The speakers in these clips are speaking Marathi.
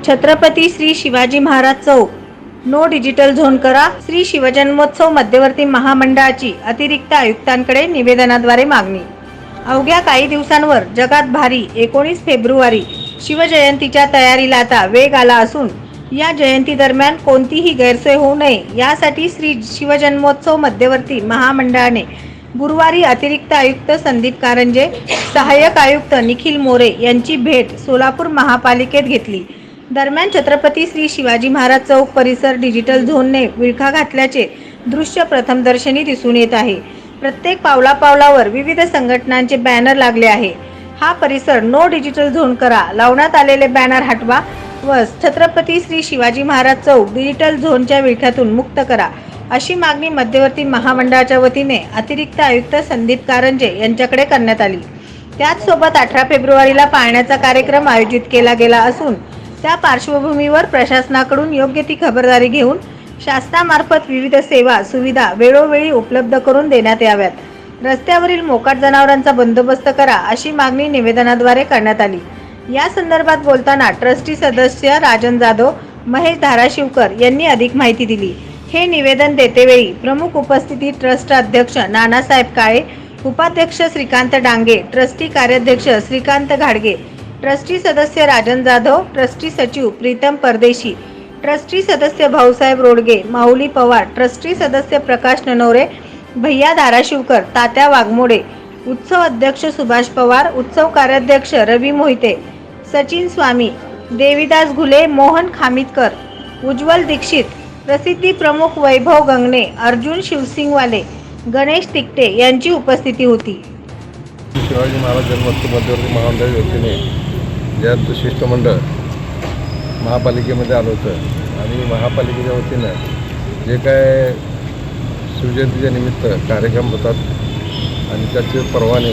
छत्रपती श्री शिवाजी महाराज चौक नो डिजिटल झोन करा. श्री शिवजन्मोत्सव मध्यवर्ती महामंडळाची अतिरिक्त आयुक्तांकडे निवेदनाद्वारे मागणी. अवघ्या काही दिवसांवर जगात भारी 19 फेब्रुवारी शिवजयंतीच्या तयारीला आता वेग आला असून या जयंती दरम्यान कोणतीही गैरसोय होऊ नये यासाठी श्री शिवजन्मोत्सव मध्यवर्ती महामंडळाने गुरुवारी अतिरिक्त आयुक्त संदीप कारंजे, सहाय्यक आयुक्त निखिल मोरे यांची भेट सोलापूर महापालिकेत घेतली. दरम्यान छत्रपती श्री शिवाजी महाराज चौक परिसर डिजिटल झोनने विळखा घातल्याचे दृश्य प्रथमदर्शनी दिसून येत आहे. प्रत्येक पावलापावलावर विविध संघटनांचे बॅनर लागले आहे. हा परिसर नो डिजिटल झोन करा, लावण्यात आलेले बॅनर हटवा व छत्रपती श्री शिवाजी महाराज चौक डिजिटल झोनच्या विळख्यातून मुक्त करा अशी मागणी मध्यवर्ती महामंडळाच्या वतीने अतिरिक्त आयुक्त संदीप कारंजे यांच्याकडे करण्यात आली. त्याचसोबत 18 फेब्रुवारीला पाळण्याचा कार्यक्रम आयोजित केला गेला असून त्या पार्श्वभूमीवर प्रशासनाकडून योग्य ती खबरदारी घेऊन शासनामार्फत विविध सेवा सुविधा वेळोवेळी उपलब्ध करून देण्यात याव्यात. रस्त्यावरील मोकाट जनावरांचा बंदोबस्त करा अशी मागणी निवेदनाद्वारे करण्यात आली. या संदर्भात बोलताना ट्रस्टी सदस्य राजन जाधव, महेश धाराशिवकर यांनी अधिक माहिती दिली. हे निवेदन देतेवेळी प्रमुख उपस्थिती ट्रस्ट अध्यक्ष नानासाहेब काळे, उपाध्यक्ष श्रीकांत डांगे, ट्रस्टी कार्याध्यक्ष श्रीकांत घाडगे, ट्रस्टी सदस्य राजन जाधव, ट्रस्टी सचिव प्रीतम परदेशी, ट्रस्टी सदस्य भाऊसाहेब रोडगे, माऊली पवार, ट्रस्टी सदस्य प्रकाश ननवरे, भैया धाराशिवकर, तात्या वाघमोडे, उत्सव अध्यक्ष सुभाष पवार, उत्सव कार्याध्यक्ष रवी मोहिते, सचिन स्वामी, देवीदास घुले, मोहन खामितकर, उज्ज्वल दीक्षित, प्रसिद्धी प्रमुख वैभव गंगणे, अर्जुन शिवसिंगवाले, गणेश तिकटे यांची उपस्थिती होती. शिवाजी महाराज जन्मोत्सव मध्यवर्ती महामंडळाच्या वतीने ज्या शिष्टमंडळ महापालिकेमध्ये आलं होतं आणि महापालिकेच्या वतीनं जे काय शिवजयंतीच्या निमित्त कार्यक्रम होतात आणि त्याचे परवाने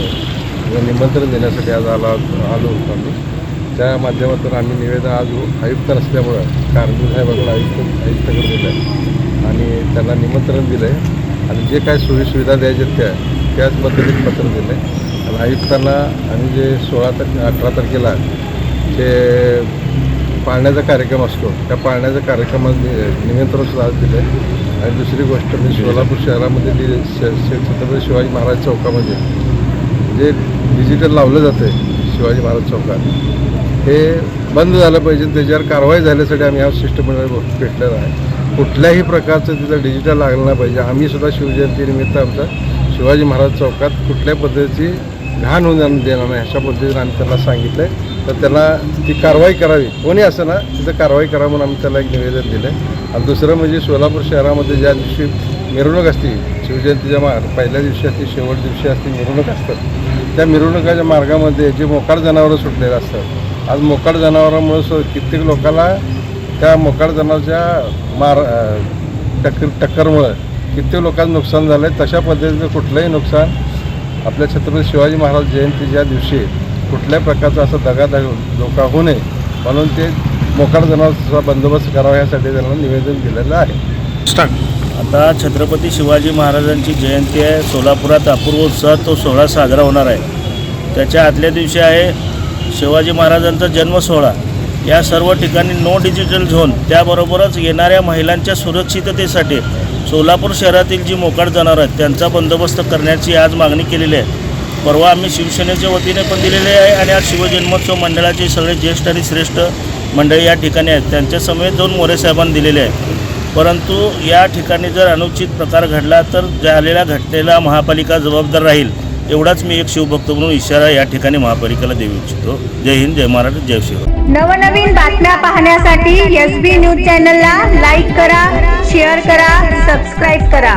व निमंत्रण देण्यासाठी आज आलो होतो आम्ही. त्या माध्यमातून आम्ही निवेदन आज आयुक्त नसल्यामुळं कारंजे साहेबांकडे आयुक्ताकडे दिलं आहे आणि त्यांना निमंत्रण दिलं आहे आणि जे काय सोयीसुविधा द्यायच्या त्याच पद्धतीने पत्र दिलं आहे. आणि आयुक्तांना आम्ही जे 18 तारखेला ते पाळण्याचा कार्यक्रम असतो त्या पाळण्याच्या कार्यक्रमात निमंत्रणसुद्धा आज दिलं आहे. आणि दुसरी गोष्ट म्हणजे सोलापूर शहरामध्ये छत्रपती शिवाजी महाराज चौकामध्ये जे डिजिटल लावलं जातं आहे शिवाजी महाराज चौकात हे बंद झालं पाहिजे. त्याच्यावर कारवाई झाल्यासाठी आम्ही हा शिष्टमंडळ भेटलेला आहे. कुठल्याही प्रकारचं तिथं डिजिटल लागलं नाही पाहिजे. आम्ही सुद्धा शिवजयंतीनिमित्त आमचा शिवाजी महाराज चौकात कुठल्या पद्धतीची घाण होऊन देणार नाही अशा पद्धतीने आम्ही त्यांना सांगितलं आहे. तर त्यांना ती कारवाई करावी, कोणी असं ना तिथं कारवाई करा म्हणून आम्ही त्याला एक निवेदन दिलं आहे. आणि दुसरं म्हणजे सोलापूर शहरामध्ये ज्या दिवशी मिरवणूक असते शिवजयंतीच्या पहिल्या दिवशी असते, शेवट दिवशी असते मिरवणूक असतात, त्या मिरवणुकाच्या मार्गामध्ये जे मोकाट जनावरं सुटलेले असतात. आज मोकाट जनावरांमुळे कित्येक लोकांना त्या मोकाट जनावरांच्या टक्करमुळं कित्येक लोकांचं नुकसान झालं आहे. तशा पद्धतीचं कुठलंही नुकसान आपल्या छत्रपती शिवाजी महाराज जयंतीच्या दिवशी कुठल्याही प्रकारचा असा धोका होऊ नये म्हणून ते मोकाट जनावरांचा बंदोबस्त करावा यासाठी त्यांना निवेदन दिलेलं आहे. आता छत्रपती शिवाजी महाराजांची जयंती आहे. सोलापुरात अपूर्व उत्साहात तो सोहळा साजरा होणार आहे. त्याच्या आदल्या दिवशी आहे शिवाजी महाराजांचा जन्म सोहळा. या सर्व ठिकाणी नो डिजिटल झोन, त्याबरोबरच येणाऱ्या महिलांच्या सुरक्षिततेसाठी सोलापूर शहरातील जी मोकाट जनावरं आहेत त्यांचा बंदोबस्त करण्याची आज मागणी केलेली आहे. परवा आम्ही शिवसेनेच्या वतीने पण दिलेले आहे आणि आज शिवजन्मोत्सव मंडळाचे सगळे ज्येष्ठ आणि श्रेष्ठ मंडळी या ठिकाणी आहेत. त्यांच्या समेत 2 मोरे साहेबांनी दिलेले आहे. परंतु या ठिकाणी जर अनुचित प्रकार घडला तर झालेल्या घटनेला महापालिका जबाबदार राहील एवढाच मी एक शिवभक्त म्हणून इशारा या ठिकाणी महापालिकेला देऊ इच्छितो. जय हिंद, जय महाराष्ट्र, जय शिव. नवनवीन बातम्या पाहण्यासाठी SB न्यूज चॅनलला लाईक करा, शेअर करा, सबस्क्राईब करा.